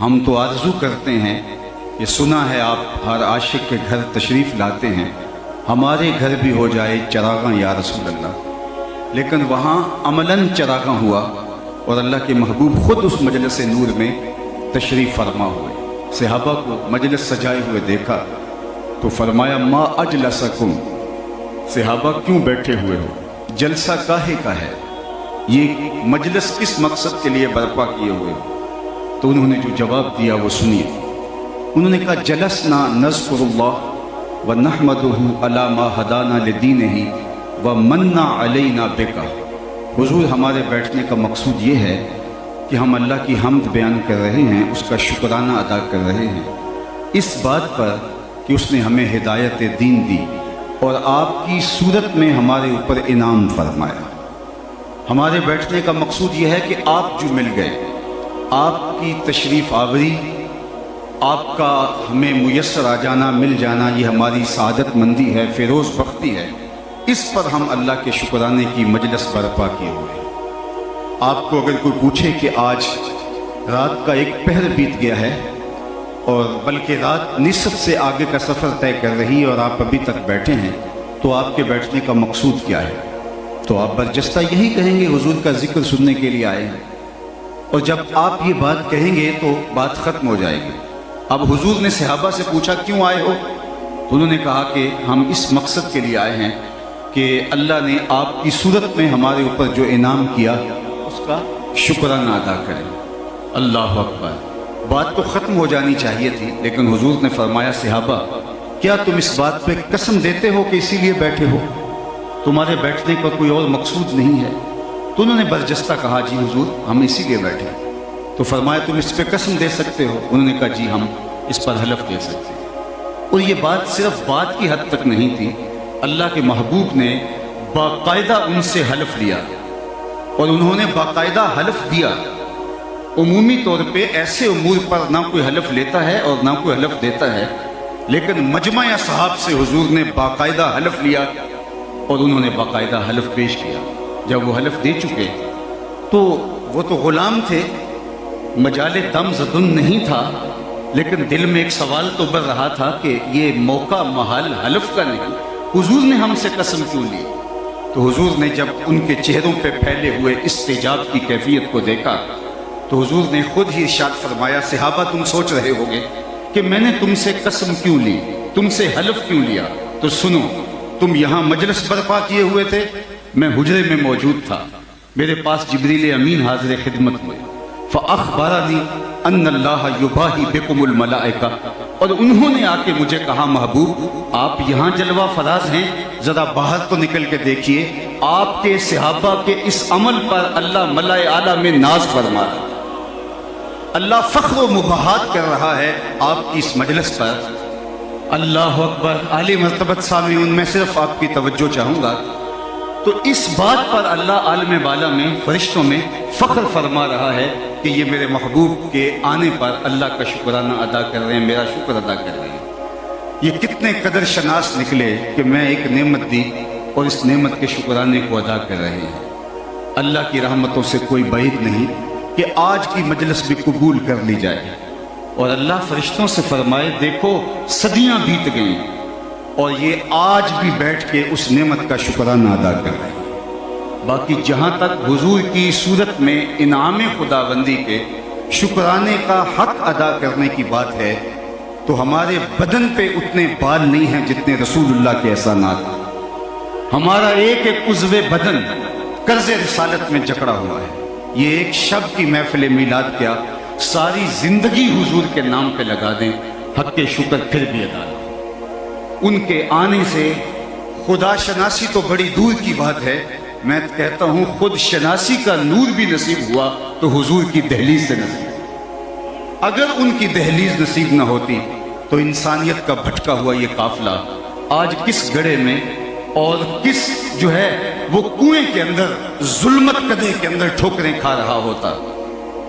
ہم تو آرزو کرتے ہیں کہ سنا ہے آپ ہر عاشق کے گھر تشریف لاتے ہیں، ہمارے گھر بھی ہو جائے چراغاں یا رسول اللہ۔ لیکن وہاں عملاً چراغاں ہوا اور اللہ کے محبوب خود اس مجلس نور میں تشریف فرما ہوئے۔ صحابہ کو مجلس سجائے ہوئے دیکھا تو فرمایا ما اجلسکم، صحابہ کیوں بیٹھے ہوئے ہو، جلسہ کاہے کا ہے، یہ مجلس کس مقصد کے لیے برپا کیے ہوئے ہو؟ تو انہوں نے جو جواب دیا وہ سنیے۔ انہوں نے کہا جلسنا نذکر اللہ ونحمدہ علی ما ہدانا لدینہ ومنّ علینا بک۔ حضور ہمارے بیٹھنے کا مقصود یہ ہے کہ ہم اللہ کی حمد بیان کر رہے ہیں، اس کا شکرانہ ادا کر رہے ہیں اس بات پر کہ اس نے ہمیں ہدایت دین دی اور آپ کی صورت میں ہمارے اوپر انعام فرمایا۔ ہمارے بیٹھنے کا مقصود یہ ہے کہ آپ جو مل گئے، آپ کی تشریف آوری، آپ کا ہمیں میسر آ جانا، مل جانا، یہ ہماری سعادت مندی ہے، فیروز بختی ہے۔ اس پر ہم اللہ کے شکرانے کی مجلس برپا کیے ہوئے ہیں۔ آپ کو اگر کوئی پوچھے کہ آج رات کا ایک پہر بیت گیا ہے اور بلکہ رات نصف سے آگے کا سفر طے کر رہی ہے اور آپ ابھی تک بیٹھے ہیں، تو آپ کے بیٹھنے کا مقصود کیا ہے؟ تو آپ برجستہ یہی کہیں گے حضور کا ذکر سننے کے لیے آئے ہیں۔ اور جب آپ یہ بات کہیں گے تو بات ختم ہو جائے گی۔ اب حضور نے صحابہ سے پوچھا کیوں آئے ہو؟ تو انہوں نے کہا کہ ہم اس مقصد کے لیے آئے ہیں کہ اللہ نے آپ کی صورت میں ہمارے اوپر جو انعام کیا اس کا شکرانہ ادا کریں۔ اللہ اکبر! بات تو ختم ہو جانی چاہیے تھی، لیکن حضور نے فرمایا صحابہ کیا تم اس بات پہ قسم دیتے ہو کہ اسی لیے بیٹھے ہو؟ تمہارے بیٹھنے کا کوئی اور مقصود نہیں ہے؟ تو انہوں نے برجستہ کہا جی حضور ہم اسی لیے بیٹھے۔ تو فرمایا تم اس پہ قسم دے سکتے ہو؟ انہوں نے کہا جی ہم اس پر حلف دے سکتے ہیں۔ اور یہ بات صرف بات کی حد تک نہیں تھی، اللہ کے محبوب نے باقاعدہ ان سے حلف لیا اور انہوں نے باقاعدہ حلف دیا۔ عمومی طور پہ ایسے امور پر نہ کوئی حلف لیتا ہے اور نہ کوئی حلف دیتا ہے، لیکن مجمع اصحاب سے حضور نے باقاعدہ حلف لیا اور انہوں نے باقاعدہ حلف پیش کیا۔ جب وہ حلف دے چکے تو وہ تو غلام تھے، مجال دم زدن نہیں تھا، لیکن دل میں ایک سوال تو بر رہا تھا کہ یہ موقع محال حلف کا نہیں، حضور نے ہم سے قسم کیوں لی؟ تو حضور نے جب ان کے چہروں پہ پھیلے ہوئے استجاب کی کیفیت کو دیکھا تو حضور نے خود ہی ارشاد فرمایا صحابہ تم سوچ رہے ہوگے کہ میں نے تم سے قسم کیوں لی، تم سے حلف کیوں لیا؟ تو سنو، تم یہاں مجلس برپا کیے ہوئے تھے، میں حجرے میں موجود تھا، میرے پاس جبریل امین حاضر خدمت ہوئے، فاخبرنی ان اللہ یباہی بکم الملائکہ، اور انہوں نے آ کے مجھے کہا محبوب آپ یہاں جلوہ فراز ہیں، ذرا باہر تو نکل کے دیکھیے، آپ کے صحابہ کے اس عمل پر اللہ ملائے اعلیٰ میں ناز فرما رہا ہے، اللہ فخر و مباحات کر رہا ہے آپ کی اس مجلس پر۔ اللہ اکبر! عالی مرتبت سامعین، میں صرف آپ کی توجہ چاہوں گا۔ تو اس بات پر اللہ عالم بالا میں فرشتوں میں فخر فرما رہا ہے کہ یہ میرے محبوب کے آنے پر اللہ کا شکرانہ ادا کر رہے ہیں، میرا شکر ادا کر رہے ہیں۔ یہ کتنے قدر شناس نکلے کہ میں ایک نعمت دی اور اس نعمت کے شکرانے کو ادا کر رہے ہیں۔ اللہ کی رحمتوں سے کوئی بعید نہیں کہ آج کی مجلس بھی قبول کر لی جائے اور اللہ فرشتوں سے فرمائے دیکھو صدیاں بیت گئیں اور یہ آج بھی بیٹھ کے اس نعمت کا شکرانہ ادا کر رہے ہیں۔ باقی جہاں تک حضور کی صورت میں انعام خداوندی کے شکرانے کا حق ادا کرنے کی بات ہے تو ہمارے بدن پہ اتنے بال نہیں ہیں جتنے رسول اللہ کے احسانات ہیں۔ ہمارا ایک ایک عضو بدن قرض رسالت میں جکڑا ہوا ہے۔ یہ ایک شب کی محفل میلاد کیا، ساری زندگی حضور کے نام پہ لگا دیں، حق کے شکر پھر بھی ادا دیں۔ ان کے آنے سے خدا شناسی تو بڑی دور کی بات ہے، میں کہتا ہوں خود شناسی کا نور بھی نصیب ہوا تو حضور کی دہلیز سے نصیب۔ اگر ان کی دہلیز نصیب نہ ہوتی تو انسانیت کا بھٹکا ہوا یہ قافلہ آج کس گڑھے میں اور کس جو ہے وہ کنویں کے اندر ظلمت کدے کے اندر ٹھوکریں کھا رہا ہوتا۔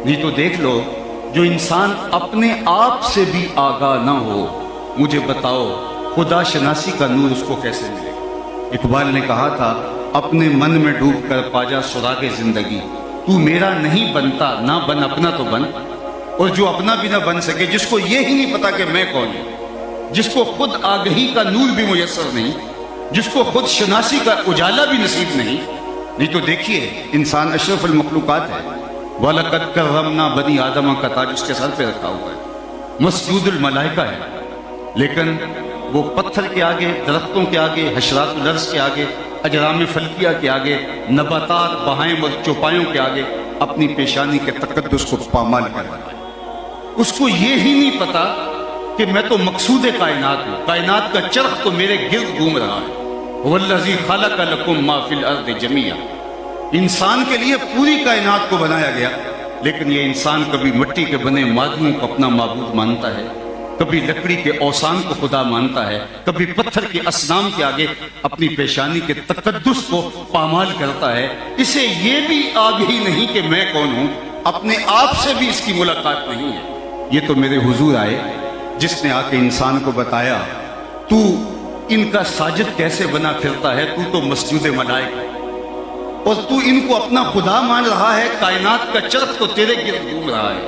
یہ تو دیکھ لو جو انسان اپنے آپ سے بھی آگاہ نہ ہو، مجھے بتاؤ خدا شناسی کا نور اس کو کیسے ملے؟ اقبال نے کہا تھا اپنے من میں ڈوب کر پاجا سراغ زندگی، تو میرا نہیں بنتا نہ بن اپنا تو بن۔ اور جو اپنا بھی نہ بن سکے، جس کو یہ ہی نہیں پتا کہ میں کون ہوں، جس کو خود آگہی کا نور بھی میسر نہیں، جس کو خود شناسی کا اجالا بھی نصیب نہیں تو دیکھیے انسان اشرف المخلوقات ہے۔ وَلَقَدْ كَرَّمْنَا بَنِي آدَمَ کا تاج اس کے سر پہ رکھا ہوا ہے، مسجود الملائکہ ہے، لیکن وہ پتھر کے آگے، درختوں کے آگے، حشرات الارض کے آگے، اجرام فلکیہ کے آگے، نباتات، بہائم اور چوپایوں کے آگے اپنی پیشانی کے تقدس کو پامال کر رہا ہے۔ اس کو یہ ہی نہیں پتا کہ میں تو مقصود کائنات ہوں، کائنات کا چرخ تو میرے گرد گھوم رہا ہے۔ وَالَّذِي خَلَقَ لَكُم مَّا فِي الْأَرْضِ جَمِيعًا، انسان کے لیے پوری کائنات کو بنایا گیا، لیکن یہ انسان کبھی مٹی کے بنے مادوں کو اپنا معبود مانتا ہے، کبھی لکڑی کے اوثان کو خدا مانتا ہے، کبھی پتھر کے اصنام کے آگے اپنی پیشانی کے تقدس کو پامال کرتا ہے۔ اسے یہ بھی آگہی نہیں کہ میں کون ہوں، اپنے آپ سے بھی اس کی ملاقات نہیں ہے۔ یہ تو میرے حضور آئے جس نے آ کے انسان کو بتایا تو ان کا ساجد کیسے بنا پھرتا ہے، تو مسجود ملائکہ ہے اور تو ان کو اپنا خدا مان رہا ہے، کائنات کا چرخ تو تیرے گرد گھوم رہا ہے،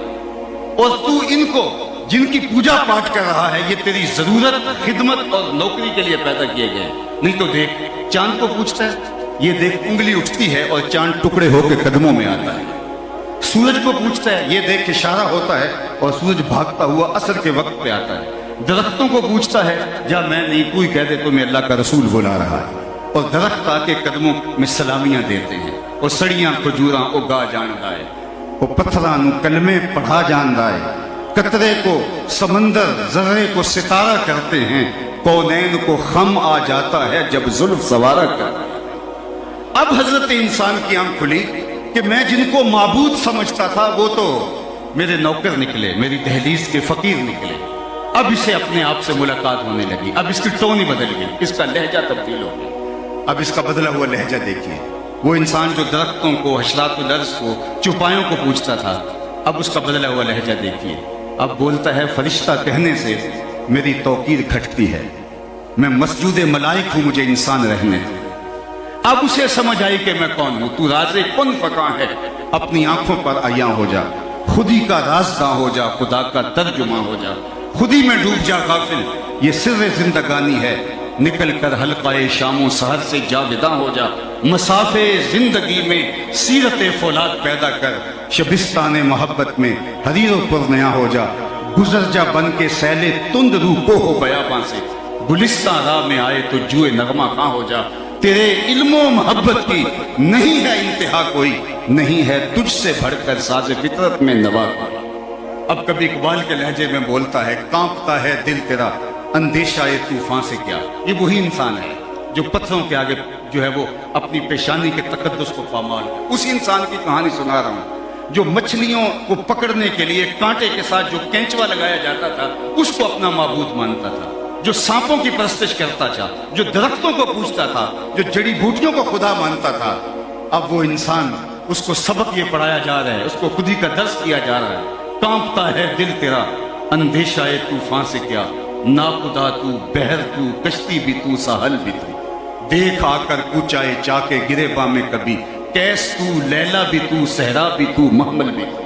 اور تو ان کو جن کی پوجا پاٹ کر رہا ہے، یہ تیری ضرورت، خدمت اور نوکری کے لیے پیدا کیے گئے۔ نہیں تو دیکھ چاند کو پوچھتا ہے، یہ دیکھ انگلی اٹھتی ہے اور چاند ٹکڑے ہو کے قدموں میں آتا ہے۔ سورج کو پوچھتا ہے، یہ دیکھ اشارہ ہوتا ہے اور سورج بھاگتا ہوا عصر کے وقت پہ آتا ہے۔ درختوں کو پوچھتا ہے، جا میں نہیں، تو ہی کہہ دے تمہیں اللہ کا رسول بلا رہا ہے، اور درخت آ کے قدموں میں سلامیاں دیتے ہیں، اور سڑیاں کھجوراں اگا جاندا ہے، وہ پتھراں نو کلمے پڑھا جاندا ہے، قطرے کو سمندر، ذرے کو ستارہ کرتے ہیں، کونین کو خم آ جاتا ہے جب زلف سوارا کرتے ہیں۔ اب حضرت انسان کی آنکھ کھلی کہ میں جن کو معبود سمجھتا تھا وہ تو میرے نوکر نکلے، میری دہلیز کے فقیر نکلے۔ اب اسے اپنے آپ سے ملاقات ہونے لگی، اب اس کی ٹون ہی بدل گئی، اس کا لہجہ تبدیل ہو گیا۔ اب اس کا بدلا ہوا لہجہ دیکھیے، وہ انسان جو درختوں کو، حشرات الارض کو، چوپایوں کو پوچھتا تھا، اب اس کا بدلا ہوا لہجہ دیکھیے، اب بولتا ہے فرشتہ کہنے سے میری توقیر گھٹتی ہے، میں مسجود ملائک ہوں، مجھے انسان رہنے دے۔ اب اسے سمجھ آئی کہ میں کون ہوں، تو راز کن فکاں ہے، اپنی آنکھوں پر عیاں ہو جا، خودی کا رازداں ہو جا، خدا کا ترجمہ ہو جا، خودی میں ڈوب جا غافل، یہ سر زندگانی ہے، نکل کر حلقہ شام و سحر سے جاویداں ہو جا، مسافے زندگی میں سیرت فولاد پیدا کر، شبستان محبت میں حریر و پرنیا ہو جا، گزر جا بن کے سیلے تند روح کو ہو بیاباں سے، گلستان راہ میں آئے تو جوئے نغمہ کہاں ہو جا، تیرے علم و محبت کی نہیں ہے انتہا کوئی، نہیں ہے تجھ سے بڑھ کر ساز فطرت میں نوا کوئی۔ اب کبھی اقبال کے لہجے میں بولتا ہے، کانپتا ہے دل تیرا اندیشہ طوفان سے کیا۔ یہ وہی انسان ہے جو پتھروں کے آگے جو ہے وہ اپنی پیشانی کے تقدس کو پامال ہے۔ اس انسان کی کہانی سنا رہا ہوں جو مچھلیوں کو پکڑنے کے لیے کانٹے کے ساتھ جو کینچوا لگایا جاتا تھا اس کو اپنا معبود مانتا تھا، جو سانپوں کی پرستش کرتا تھا، جو درختوں کو پوجتا تھا، جو جڑی بوٹیوں کو خدا مانتا تھا۔ اب وہ انسان، اس کو سبق یہ پڑھایا جا رہا ہے، اس کو خودی کا درس کیا جا رہا ہے، کانپتا ہے دل تیرا اندیشہ طوفان سے کیا، ناخدا تو، بحر تو، کشتی بھی تو، ساحل بھی تو، دیکھ آ کر کوچائے چا کے گرے با میں کبھی، کیس تو، لیلا بھی تو، صحرا بھی تو، محمل بھی تو،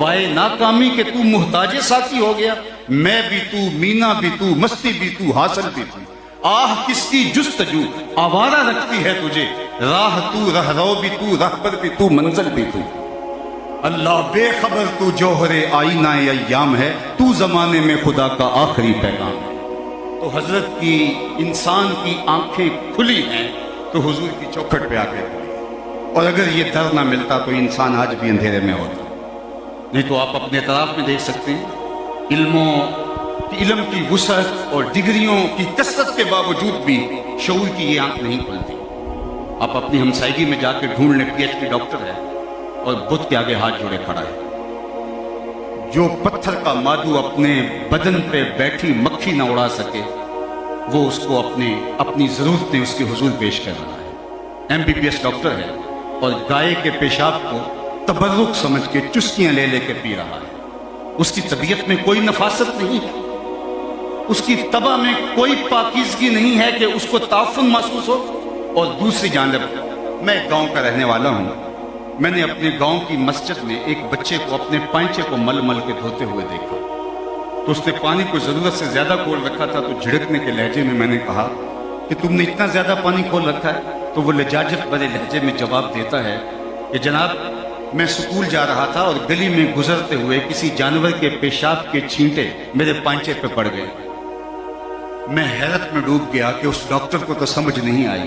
وائے ناکامی کہ تو محتاج ساقی ہو گیا، میں بھی تو، مینا بھی تو، مستی بھی تو، حاصل بھی تو، آہ کس کی جستجو آوارہ رکھتی ہے تجھے، راہ تو، رہرو بھی تو، رہبر بھی تو، منزل بھی تو، اللہ بے خبر تو جوہر آئینہ ایام ہے، تو زمانے میں خدا کا آخری پیغام ہے۔ تو حضرت کی انسان کی آنکھیں کھلی ہیں تو حضور کی چوکھٹ پہ آ کے کھلی، اور اگر یہ در نہ ملتا تو انسان آج بھی اندھیرے میں ہوتا۔ نہیں تو آپ اپنے اطراف میں دیکھ سکتے ہیں، علم کی وسعت اور ڈگریوں کی کثرت کے باوجود بھی شعور کی یہ آنکھ نہیں کھلتی۔ آپ اپنی ہمسائیگی میں جا کے ڈھونڈ لیں، پی ایچ ڈی ڈاکٹر ہے اور بت کے آگے ہاتھ جوڑے کھڑا ہے، جو پتھر کا مادو اپنے بدن پہ بیٹھی مکھی نہ اڑا سکے وہ اس کو اپنی ضرورتیں اس کے حضور پیش کر رہا ہے۔ M B B S doctor ہے اور گائے کے پیشاب کو تبرک سمجھ کے چسکیاں لے لے کے پی رہا ہے۔ اس کی طبیعت میں کوئی نفاست نہیں ہے، اس کی طبع میں کوئی پاکیزگی نہیں ہے کہ اس کو تعفن محسوس ہو۔ اور دوسری جانب میں ایک گاؤں کا رہنے والا ہوں، میں نے اپنے گاؤں کی مسجد میں ایک بچے کو اپنے پائنچے کو مل مل کے دھوتے ہوئے دیکھا، تو اس نے پانی کو ضرورت سے زیادہ کھول رکھا تھا، تو جھڑکنے کے لہجے میں نے کہا کہ تم نے اتنا زیادہ پانی کھول رکھا ہے؟ تو وہ لجاجت بھرے لہجے میں جواب دیتا ہے کہ جناب میں سکول جا رہا تھا اور گلی میں گزرتے ہوئے کسی جانور کے پیشاب کے چھینٹے میرے پائنچے پہ پڑ گئے۔ میں حیرت میں ڈوب گیا کہ اس ڈاکٹر کو تو سمجھ نہیں آئی،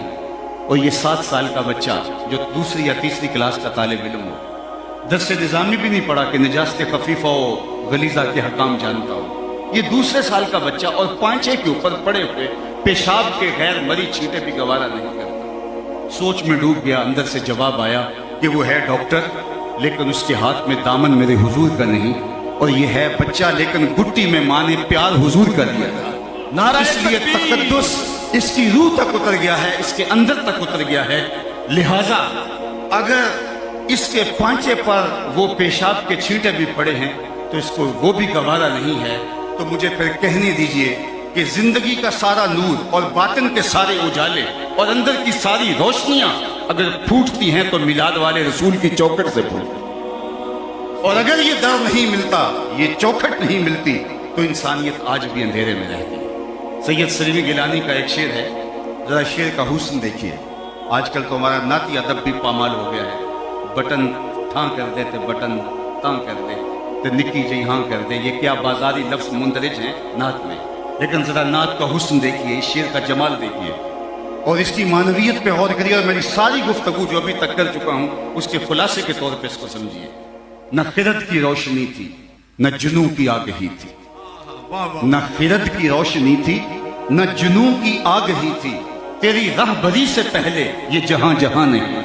اور یہ 7 سال کا بچہ جو دوسری یا تیسری کلاس کا طالب علم ہو، درس نظامی بھی نہیں پڑھا کہ نجاست خفیفہ و غلیظہ کے حکام جانتا ہو، یہ دوسرے سال کا بچہ اور پائنچے کے اوپر پڑے ہوئے پیشاب کے غیر مری چھینٹے بھی گوارا نہیں کرتا۔ سوچ میں ڈوب گیا، اندر سے جواب آیا کہ وہ ہے ڈاکٹر، لیکن اس کے ہاتھ میں دامن میرے حضور کا نہیں، اور یہ ہے بچہ لیکن گٹی میں ماں نے پیار حضور کا دیا تھا۔ اس لیے تقدس اس کی روح تک اتر گیا ہے، اس کے اندر تک اتر گیا ہے، لہٰذا اگر اس کے پانچے پر وہ پیشاب کے چھینٹے بھی پڑے ہیں تو اس کو وہ بھی گوارا نہیں ہے، تو مجھے پھر کہنے دیجئے کہ زندگی کا سارا نور اور باطن کے سارے اجالے اور اندر کی ساری روشنیاں اگر پھوٹتی ہیں تو میلاد والے رسول کی چوکھٹ سے پھوٹتی، اور اگر یہ در نہیں ملتا، یہ چوکھٹ نہیں ملتی، تو انسانیت آج بھی اندھیرے میں رہتی ہے۔ سید سلیمی گیلانی کا ایک شعر ہے، ذرا شعر کا حسن دیکھیے۔ آج کل تو ہمارا نعتی ادب بھی پامال ہو گیا ہے، بٹن تھاں کر دے تے بٹن تاں کر دے تے نکی جی ہاں کر دے، یہ کیا بازاری لفظ مندرج ہیں نعت میں، لیکن ذرا نعت کا حسن دیکھیے، اس شعر کا جمال دیکھیے اور اس کی معنویت پہ غور کریے، اور میری ساری گفتگو جو ابھی تک کر چکا ہوں اس کے خلاصے کے طور پہ اس کو سمجھیے۔ نہ خرد کی روشنی تھی، نہ جنوں کی آگہی تھی، نہ خرد کی روشنی تھی، نہ جنوں کی آگہی تھی، تیری رہبری سے پہلے یہ جہاں جہاں نہیں،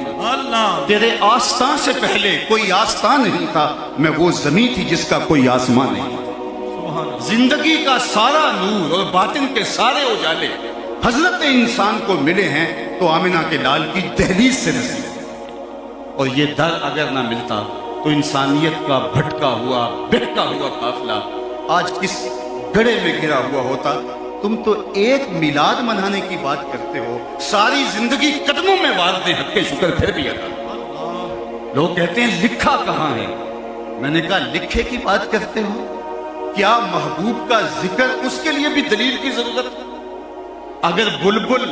تیرے آستان سے پہلے کوئی آستان نہیں تھا، میں وہ زمین تھی جس کا کوئی آسمان نہیں۔ زندگی کا سارا نور اور باطن کے سارے اجالے حضرت انسان کو ملے ہیں تو آمنہ کے لال کی دہلیز سے نصیب، اور یہ در اگر نہ ملتا تو انسانیت کا بھٹکا ہوا بہکا ہوا قافلہ آج کس گڑھے میں گرا ہوا ہوتا۔ تم تو ایک میلاد منانے کی بات کرتے ہو، ساری زندگی قدموں میں وارد حق کے شکر پھر بھی ادا۔ لوگ کہتے ہیں لکھا کہاں ہے، میں نے کہا لکھے کی بات کرتے ہو، کیا محبوب کا ذکر اس کے لیے بھی دلیل کی ضرورت ہے؟ اگر بلبل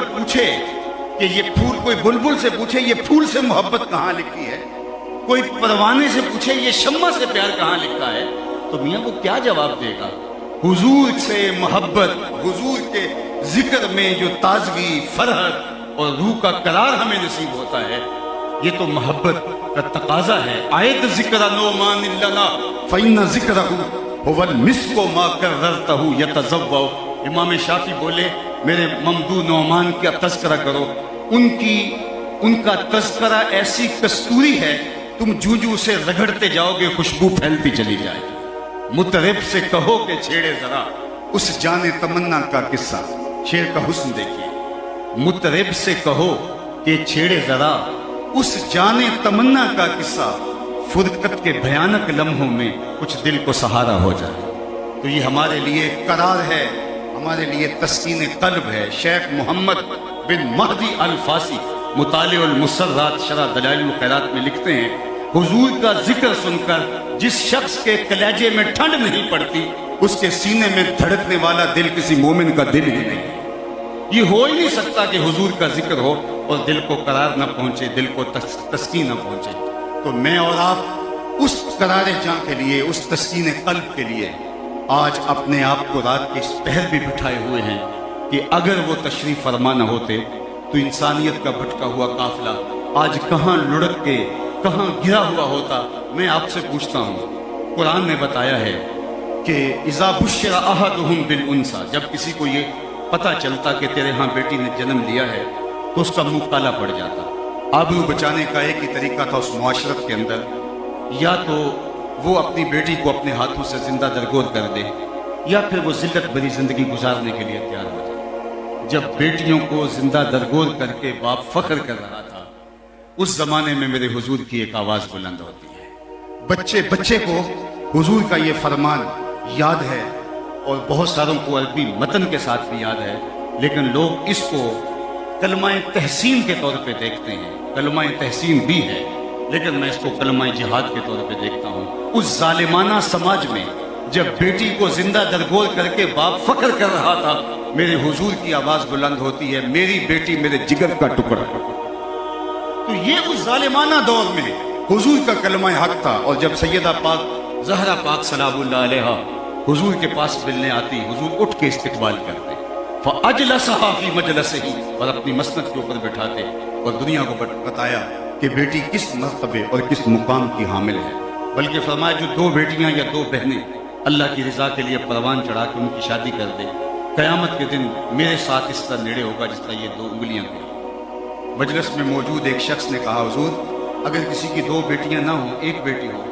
پوچھے کہ یہ پھول، کوئی بلبل سے پوچھے یہ پھول سے محبت کہاں لکھی ہے، کوئی پروانے سے پوچھے یہ شمع سے پیار کہاں لکھا ہے، تو میاں وہ کیا جواب دے گا؟ حضور سے محبت، حضور کے ذکر میں جو تازگی، فرحت اور روح کا قرار ہمیں نصیب ہوتا ہے، یہ تو محبت کا تقاضا ہے۔ آیت ذکر نعمان لنا فإن ذکرہ هو المسک ما کررتہ یتضوع۔ امام شافعی بولے میرے ممدو نعمان کا تذکرہ کرو، ان کا تذکرہ ایسی کستوری ہے تم جو اسے رگڑتے جاؤ گے خوشبو پھیلتی چلی جائے گی۔ مطرب سے کہو کہ چھیڑے ذرا اس جان تمنا کا قصہ، شعر کا حسن دیکھیے۔ مطرب سے کہو کہ چھیڑے ذرا اس جان تمنا کا قصہ، فرقت کے بھیانک لمحوں میں کچھ دل کو سہارا ہو جائے۔ تو یہ ہمارے لیے قرار ہے، ہمارے لیے تسکین قلب ہے۔ شیخ محمد بن مہدی الفاسی مطالع المسرات شرح دلائل الخیرات میں لکھتے ہیں، حضور کا ذکر سن کر جس شخص کے کلیجے میں ٹھنڈ نہیں پڑتی، اس کے سینے میں دھڑکنے والا دل کسی مومن کا دل ہی نہیں۔ یہ ہو ہی نہیں سکتا کہ حضور کا ذکر ہو اور دل کو قرار نہ پہنچے، دل کو تسکین نہ پہنچے۔ تو میں اور آپ اس قرار جاں کے لیے، اس تسکین قلب کے لیے آج اپنے آپ کو رات کے اس پہر بھی بٹھائے ہوئے ہیں کہ اگر وہ تشریف فرما نہ ہوتے تو انسانیت کا بھٹکا ہوا قافلہ آج کہاں لڑک کے کہاں گرا ہوا ہوتا۔ میں آپ سے پوچھتا ہوں، قرآن نے بتایا ہے کہ اذا بشر احدهم بالانثى، جب کسی کو یہ پتہ چلتا کہ تیرے ہاں بیٹی نے جنم لیا ہے تو اس کا منہ کالا پڑ جاتا۔ آبرو بچانے کا ایک ہی طریقہ تھا اس معاشرت کے اندر، یا تو وہ اپنی بیٹی کو اپنے ہاتھوں سے زندہ درگور کر دے، یا پھر وہ ذلت بھری زندگی گزارنے کے لیے تیار ہو جائے۔ جب بیٹیوں کو زندہ درگور کر کے باپ فخر کر رہا تھا، اس زمانے میں میرے حضور کی ایک آواز بلند ہوتی ہے۔ بچے کو حضور کا یہ فرمان یاد ہے، اور بہت ساروں کو عربی متن کے ساتھ بھی یاد ہے، لیکن لوگ اس کو کلمہ تحسین کے طور پہ دیکھتے ہیں کلمہ تحسین بھی ہے، لیکن میں اس کو کلمہ جہاد کے طور پہ دیکھتا ہوں۔ اس ظالمانہ سماج میں جب بیٹی کو زندہ درگور کر کے باپ فخر کر رہا تھا، میرے حضور کی آواز بلند ہوتی ہے، میری بیٹی میرے جگر کا ٹکڑا۔ تو یہ اس ظالمانہ دور میں حضور کا کلمہ حق تھا، اور جب سیدہ پاک زہرا پاک سلام اللہ علیہا حضور کے پاس ملنے آتی، حضور اٹھ کے استقبال کرتے، فَأَجْلَسَهَا فِي مَجْلَسِهِ، اور اپنی مسند کے اوپر بٹھاتے اور دنیا کو بتایا کہ بیٹی کس مرتبے اور کس مقام کی حامل ہے۔ بلکہ فرمایا جو دو بیٹیاں یا دو بہنیں اللہ کی رضا کے لیے پروان چڑھا کے ان کی شادی کر دے، قیامت کے دن میرے ساتھ اس طرح نیڑے ہوگا جس طرح یہ دو انگلیاں ہیں۔ مجلس میں موجود ایک شخص نے کہا، حضور اگر کسی کی دو بیٹیاں نہ ہوں، ایک بیٹی ہو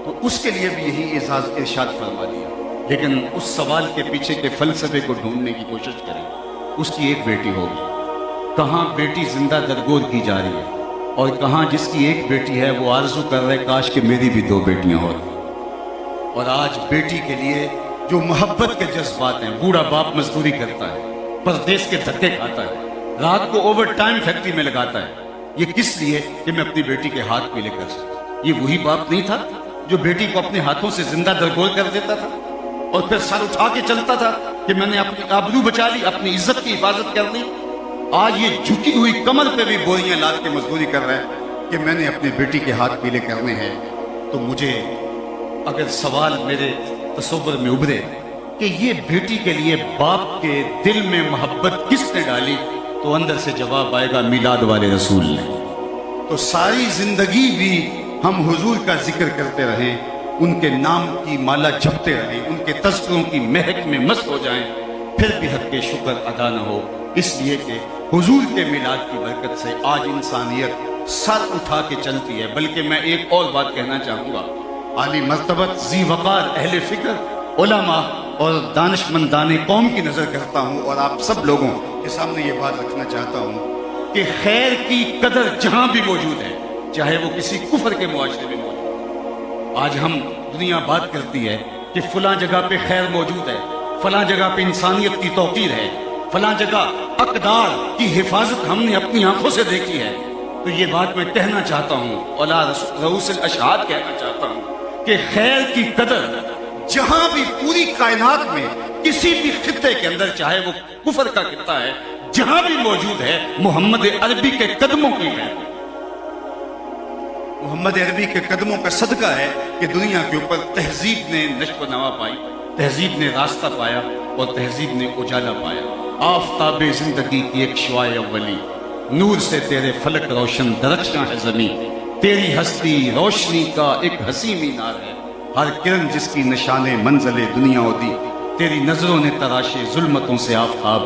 تو اس کے لیے بھی یہی اعزاز ارشاد فرما دیا، لیکن اس سوال کے پیچھے کے فلسفے کو ڈھونڈنے کی کوشش کریں۔ اس کی ایک بیٹی ہوگی، کہاں بیٹی زندہ درگور کی جا رہی ہے، اور کہاں جس کی ایک بیٹی ہے وہ آرزو کر رہے کاش کہ میری بھی دو بیٹیاں ہوتی۔ اور آج بیٹی کے لیے جو محبت کے جذبات ہیں، بوڑھا باپ مزدوری کرتا ہے، پردیس کے دھکے کھاتا ہے، رات کو اوور ٹائم فیکٹری میں لگاتا ہے، یہ کس لیے کہ میں اپنی بیٹی کے ہاتھ پیلے کر سکوں۔ یہ وہی باپ نہیں تھا جو بیٹی کو اپنے ہاتھوں سے زندہ درگور کر دیتا تھا اور پھر سر اٹھا کے چلتا تھا کہ میں نے اپنی آبرو بچا لی، اپنی عزت کی حفاظت کر لی۔ آج یہ جھکی ہوئی کمر پہ بھی بوریاں لاد کے مزدوری کر رہا ہے کہ میں نے اپنی بیٹی کے ہاتھ پیلے کرنے ہیں۔ تو مجھے اگر سوال میرے تصور میں ابھرے کہ یہ بیٹی کے لیے باپ کے دل میں محبت کس نے ڈالی، تو اندر سے جواب آئے گا میلاد والے رسول نے۔ تو ساری زندگی بھی ہم حضور کا ذکر کرتے رہیں، ان کے نام کی مالا جپتے رہیں، ان کے تذکروں کی مہک میں مست ہو جائیں، پھر بھی حق شکر ادا نہ ہو، اس لیے کہ حضور کے میلاد کی برکت سے آج انسانیت سر اٹھا کے چلتی ہے۔ بلکہ میں ایک اور بات کہنا چاہوں گا، عالی مرتبت ذی وقار اہل فکر علماء اور دانش مندان قوم کی نظر کرتا ہوں، اور آپ سب لوگوں کے سامنے یہ بات رکھنا چاہتا ہوں کہ خیر کی قدر جہاں بھی موجود ہے، چاہے وہ کسی کفر کے معاشرے میں موجود ہے۔ آج ہم دنیا بات کرتی ہے کہ فلاں جگہ پہ خیر موجود ہے، فلاں جگہ پہ انسانیت کی توقیر ہے، فلاں جگہ اقدار کی حفاظت ہم نے اپنی آنکھوں سے دیکھی ہے۔ تو یہ بات میں کہنا چاہتا ہوں، اولا رؤوس الاشہاد کہنا چاہتا ہوں کہ خیر کی قدر جہاں بھی پوری کائنات میں کسی بھی خطے کے اندر، چاہے وہ کفر کا خطہ ہے، جہاں بھی موجود ہے، محمد عربی کے قدموں کی ہے۔ محمد عربی کے قدموں کا صدقہ ہے کہ دنیا کے اوپر تہذیب نے نشو و نما پائی، تہذیب نے راستہ پایا اور تہذیب نے اجالا پایا۔ آفتاب زندگی کی ایک شعاع اولی، نور سے تیرے فلک روشن درخشاں ہے زمین، تیری ہستی روشنی کا ایک حسین مینار ہے، ہر کرن جس کی نشان منزل دنیا ہوتی، تیری نظروں نے تراشے ظلمتوں سے آفتاب،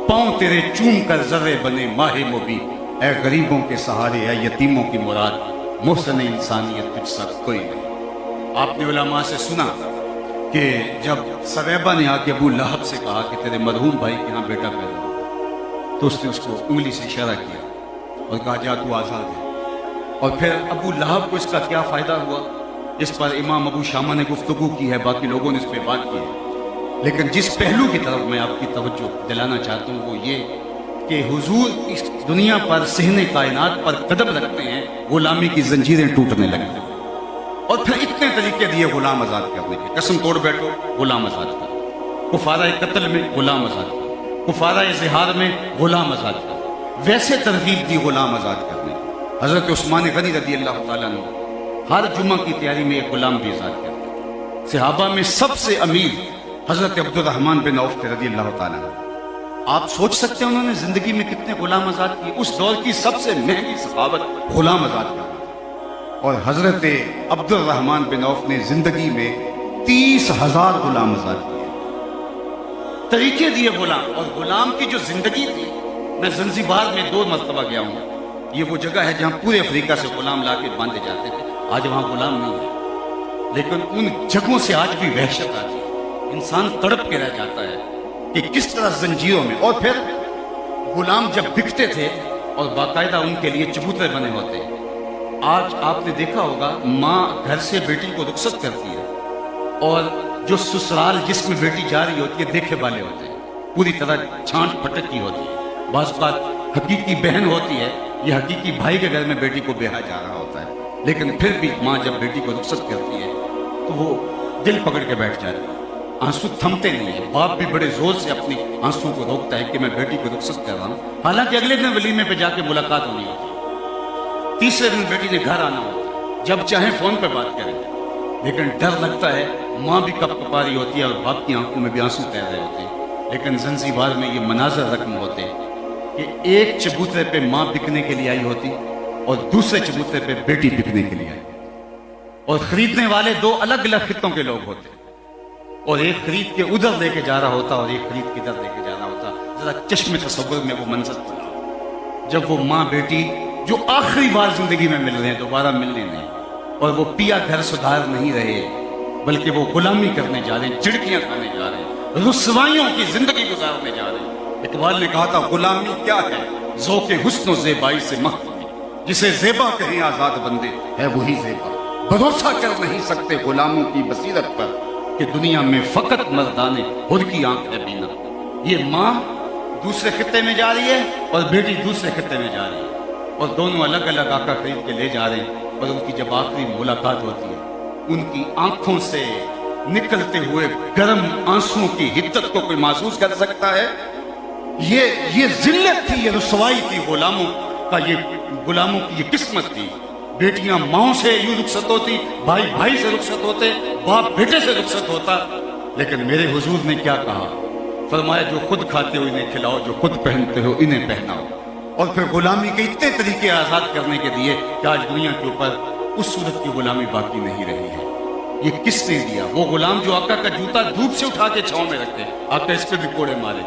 پاؤں تیرے چوم کر ذرے بنے ماہ مبی، اے غریبوں کے سہارے اے یتیموں کی مراد، محسن انسانیت تجھ سا کوئی نہیں۔ آپ نے علماء سے سنا کہ جب سویبہ نے آ کے ابو لہب سے کہا کہ تیرے مرحوم بھائی کے یہاں بیٹا پیدا ہوا، تو اس نے اس کو انگلی سے اشارہ کیا اور کہا جا تو آزاد ہے۔ اور پھر ابو لہب کو اس کا کیا فائدہ ہوا، اس پر امام ابو شامہ نے گفتگو کی ہے، باقی لوگوں نے اس پہ بات کی ہے، لیکن جس پہلو کی طرف میں آپ کی توجہ دلانا چاہتا ہوں وہ یہ کہ حضور اس دنیا پر صحن کائنات پر قدم رکھتے ہیں، غلامی کی زنجیریں ٹوٹنے لگتی ہیں، اور پھر اتنے طریقے دیے غلام آزاد کرنے کے، قسم توڑ بیٹھو غلام آزاد کرو، کفارہ قتل میں غلام آزاد کرو، کفارہ زہار میں غلام آزاد کرو، ویسے ترغیب دی غلام آزاد کرنے کی۔ حضرت عثمان غنی رضی اللہ تعالیٰ عنہ ہر جمعہ کی تیاری میں ایک غلام بھی آزاد کرتے، صحابہ میں سب سے امیر حضرت عبد الرحمن بن عوف رضی اللہ تعالیٰ عنہ، آپ سوچ سکتے ہیں انہوں نے زندگی میں کتنے غلام آزاد کیے، اس دور کی سب سے مہنگی سخاوت غلام آزاد کرنا۔ اور حضرت عبد الرحمن بن عوف نے زندگی میں 30,000 غلام آزاد کیے، طریقے دیے غلام، اور غلام کی جو زندگی تھی، میں زنزبار میں 2 مرتبہ گیا ہوں، یہ وہ جگہ ہے جہاں پورے افریقہ سے غلام لا کے باندھے جاتے تھے، آج وہاں غلام نہیں ہے، لیکن ان جگہوں سے آج بھی وحشت آتی ہے، انسان تڑپ کے رہ جاتا ہے کہ کس طرح زنجیروں میں، اور پھر غلام جب بکتے تھے اور باقاعدہ ان کے لیے چبوترے بنے ہوتے ہیں۔ آج آپ نے دیکھا ہوگا ماں گھر سے بیٹی کو رخصت کرتی ہے، اور جو سسرال جس میں بیٹی جا رہی ہوتی ہے دیکھے والے ہوتے ہیں، پوری طرح چھانٹ پھٹک کی ہوتی ہے، بعض بات حقیقی بہن ہوتی ہے یہ حقیقی بھائی کے گھر میں بیٹی کو بیاہا جا رہا ہوتا ہے، لیکن پھر بھی ماں جب بیٹی کو رخصت کرتی ہے تو وہ دل پکڑ کے بیٹھ جاتی ہے، آنسو تھمتے نہیں ہیں۔ باپ بھی بڑے زور سے اپنی آنسو کو روکتا ہے کہ میں بیٹی کو رخصت کر رہا ہوں، حالانکہ اگلے دن ولیمے پہ جا کے ملاقات ہونی ہوتی، تیسرے دن بیٹی نے گھر آنا ہوتا، جب چاہیں فون پہ بات کریں، لیکن ڈر لگتا ہے، ماں بھی کپ کپا رہی ہوتی ہے اور باپ کی آنکھوں میں بھی آنسو تیر رہے ہوتے ہیں۔ لیکن زنزیبار میں یہ مناظر رقم ہوتے کہ ایک چبوترے پہ ماں بکنے کے لیے آئی ہوتی اور دوسرے چبوترے پہ بیٹی بکنے کے لیے آئی ہوتی، اور خریدنے والے دو الگ الگ خطوں کے لوگ ہوتے، اور ایک خرید کے ادھر لے کے جا رہا ہوتا اور ایک خرید کے ادھر لے کے جا رہا ہوتا۔ ذرا چشم تصور میں وہ منظر پڑا، جب وہ ماں بیٹی جو آخری بار زندگی میں مل رہے ہیں، دوبارہ ملنے نہیں، اور وہ پیا گھر سدھار نہیں رہے بلکہ وہ غلامی کرنے جا رہے ہیں، چڑکیاں کھانے جا رہے ہیں، رسوائیوں کی زندگی گزارنے جا رہے ہیں۔ اقبال نے کہا تھا غلامی کیا ہے؟ ذوق حسن و زیبائی سے محرومی، جسے زیبا کہیں آزاد بندے ہے وہی زیبا، بھروسہ کر نہیں سکتے غلاموں کی بصیرت پر کہ دنیا میں فقط مردانے خود کی آنکھ ہے بینا۔ یہ ماں دوسرے خطے میں جا رہی ہے اور بیٹی دوسرے خطے میں جا رہی ہے، اور دونوں الگ الگ آقا خرید کے لے جا رہے ہیں، اور ان کی جب آخری ملاقات ہوتی ہے، ان کی آنکھوں سے نکلتے ہوئے گرم آنسوں کی حدت کو کوئی محسوس کر سکتا ہے؟ یہ ذلت تھی، یہ رسوائی تھی غلاموں کا، یہ غلاموں کی یہ قسمت تھی۔ بیٹیاں ماؤں سے یوں رخصت ہوتی، بھائی بھائی سے رخصت ہوتے، باپ بیٹے سے رخصت ہوتا، لیکن میرے حضور نے کیا کہا؟ فرمایا جو خود کھاتے ہو انہیں کھلاؤ، جو خود پہنتے ہو انہیں پہناؤ۔ اور پھر غلامی کے اتنے طریقے آزاد کرنے کے دیے کہ آج دنیا کے اوپر اس صورت کی غلامی باقی نہیں رہی ہے۔ یہ کس نے دیا؟ وہ غلام جو آقا کا جوتا دھوپ سے اٹھا کے چھاؤں میں رکھتے، آقا اس پہ بھی کوڑے مارے،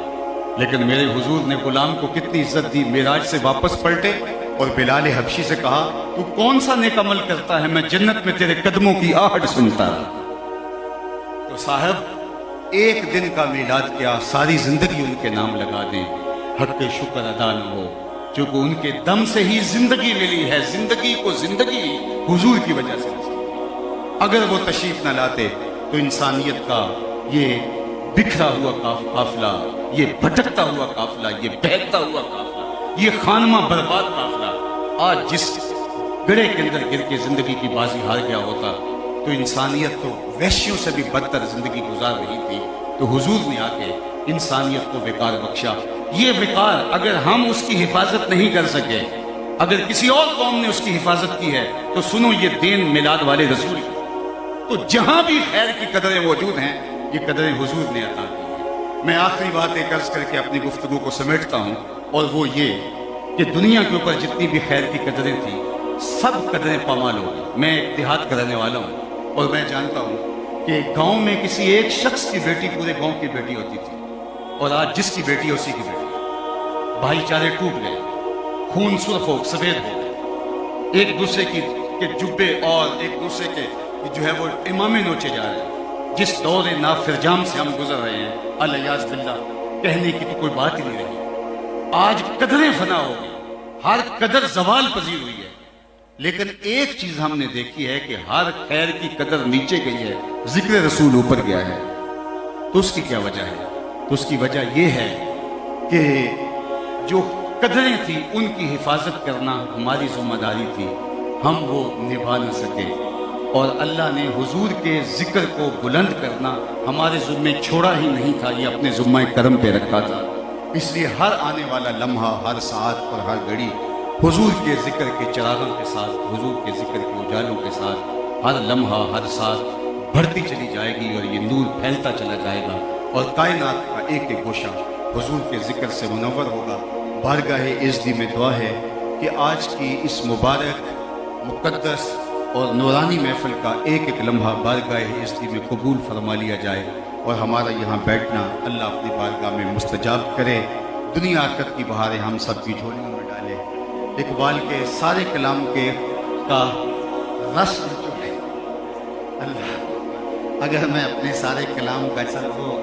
لیکن میرے حضور نے غلام کو کتنی عزت دی۔ معراج سے واپس پلٹے اور بلال حبشی سے کہا تو کون سا نیک عمل کرتا ہے، میں جنت میں تیرے قدموں کی آہٹ سنتا رہا۔ تو صاحب ایک دن کا میلاد کیا، ساری زندگی ان کے نام لگا دیں، حق شکر ادا نہ ہو، چونکہ ان کے دم سے ہی زندگی ملی ہے۔ زندگی کو زندگی حضور کی وجہ سے نصیب ہوئی۔ اگر وہ تشریف نہ لاتے تو انسانیت کا یہ بکھرا ہوا قافلہ، یہ بھٹکتا ہوا قافلہ، یہ بہتا ہوا قافلہ، یہ خانمہ برباد قافلہ آج جس گڑھے کے اندر گر کے زندگی کی بازی ہار گیا ہوتا، تو انسانیت تو وحشیوں سے بھی بدتر زندگی گزار رہی تھی۔ تو حضور نے آ کے انسانیت کو وقار بخشا۔ یہ وقار اگر ہم اس کی حفاظت نہیں کر سکے، اگر کسی اور قوم نے اس کی حفاظت کی ہے، تو سنو یہ دین میلاد والے رسول کی۔ تو جہاں بھی خیر کی قدریں موجود ہیں، یہ قدریں حضور نے عطا کی ہیں۔ میں آخری بات ایک عرض کر کے اپنی گفتگو کو سمیٹتا ہوں، اور وہ یہ کہ دنیا کے اوپر جتنی بھی خیر کی قدریں تھیں، سب قدریں پامال ہو گئی۔ میں ایک دیہات کا رہنے والا ہوں، اور میں جانتا ہوں کہ گاؤں میں کسی ایک شخص کی بیٹی پورے گاؤں کی بیٹی ہوتی تھی، اور آج جس کی بیٹی ہے اسی کی بیٹی۔ بھائی چارے ٹوٹ گئے، خون سرخ ہو سفید ہو گئے، ایک دوسرے کے جبے اور ایک دوسرے کے جو ہے وہ امامے نوچے جا رہے ہیں۔ جس دور نافرجام سے ہم گزر رہے ہیں، الیاذ باللہ، کہنے کی تو کوئی بات ہی نہیں رہی۔ آج قدریں فنا ہو گئی، ہر قدر زوال پذیر ہوئی ہے، لیکن ایک چیز ہم نے دیکھی ہے کہ ہر خیر کی قدر نیچے گئی ہے، ذکر رسول اوپر گیا ہے۔ تو اس کی کیا وجہ ہے؟ تو اس کی وجہ یہ ہے کہ جو قدریں تھیں ان کی حفاظت کرنا ہماری ذمہ داری تھی، ہم وہ نبھا نہ سکے، اور اللہ نے حضور کے ذکر کو بلند کرنا ہمارے ذمے چھوڑا ہی نہیں تھا، یہ اپنے ذمہ کرم پہ رکھا تھا۔ اس لیے ہر آنے والا لمحہ، ہر ساعت اور ہر گھڑی حضور کے ذکر کے چراغوں کے ساتھ، حضور کے ذکر کے اجالوں کے ساتھ ہر لمحہ ہر ساتھ بڑھتی چلی جائے گی، اور یہ نور پھیلتا چلا جائے گا، اور کائنات کا ایک ایک گوشہ حضور کے ذکر سے منور ہوگا۔ بارگاہ عزدی میں دعا ہے کہ آج کی اس مبارک، مقدس اور نورانی محفل کا ایک ایک لمحہ بارگاہ عزدی میں قبول فرما لیا جائے، اور ہمارا یہاں بیٹھنا اللہ اپنی بارگاہ میں مستجاب کرے، دنیا آخرت کی بہاریں ہم سب کی جھولیوں میں ڈالے۔ اقبال کے سارے کلام کے کا رس جو ہے اللہ، اگر میں اپنے سارے کلام کا اثر ہو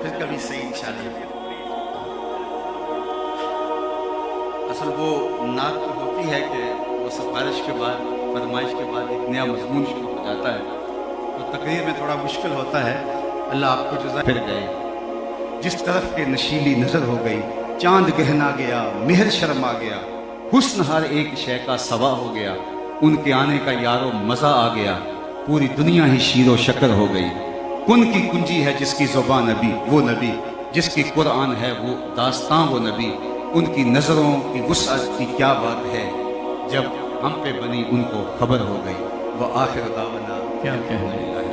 پھر کبھی صحیح انشاءاللہ۔ اصل وہ نعت تو ہوتی ہے کہ وہ سفارش کے بعد، فرمائش کے بعد ایک نیا مضمون شروع ہو جاتا ہے، تو تقریر میں تھوڑا مشکل ہوتا ہے۔ اللہ آپ کو جزا پھر گئے، جس طرف کے نشیلی نظر ہو گئی، چاند گہنا گیا، مہر شرما گیا، حسن ہر ایک شے کا سوا ہو گیا، ان کے آنے کا یارو مزہ آ گیا، پوری دنیا ہی شیر و شکر ہو گئی۔ کن کی کنجی ہے جس کی زبان نبی، وہ نبی جس کی قرآن ہے وہ داستان، وہ نبی ان کی نظروں کی وسعت کی کیا بات ہے، جب ہم پہ بنی ان کو خبر ہو گئی۔ وہ آخر دعوانا کیا کہنے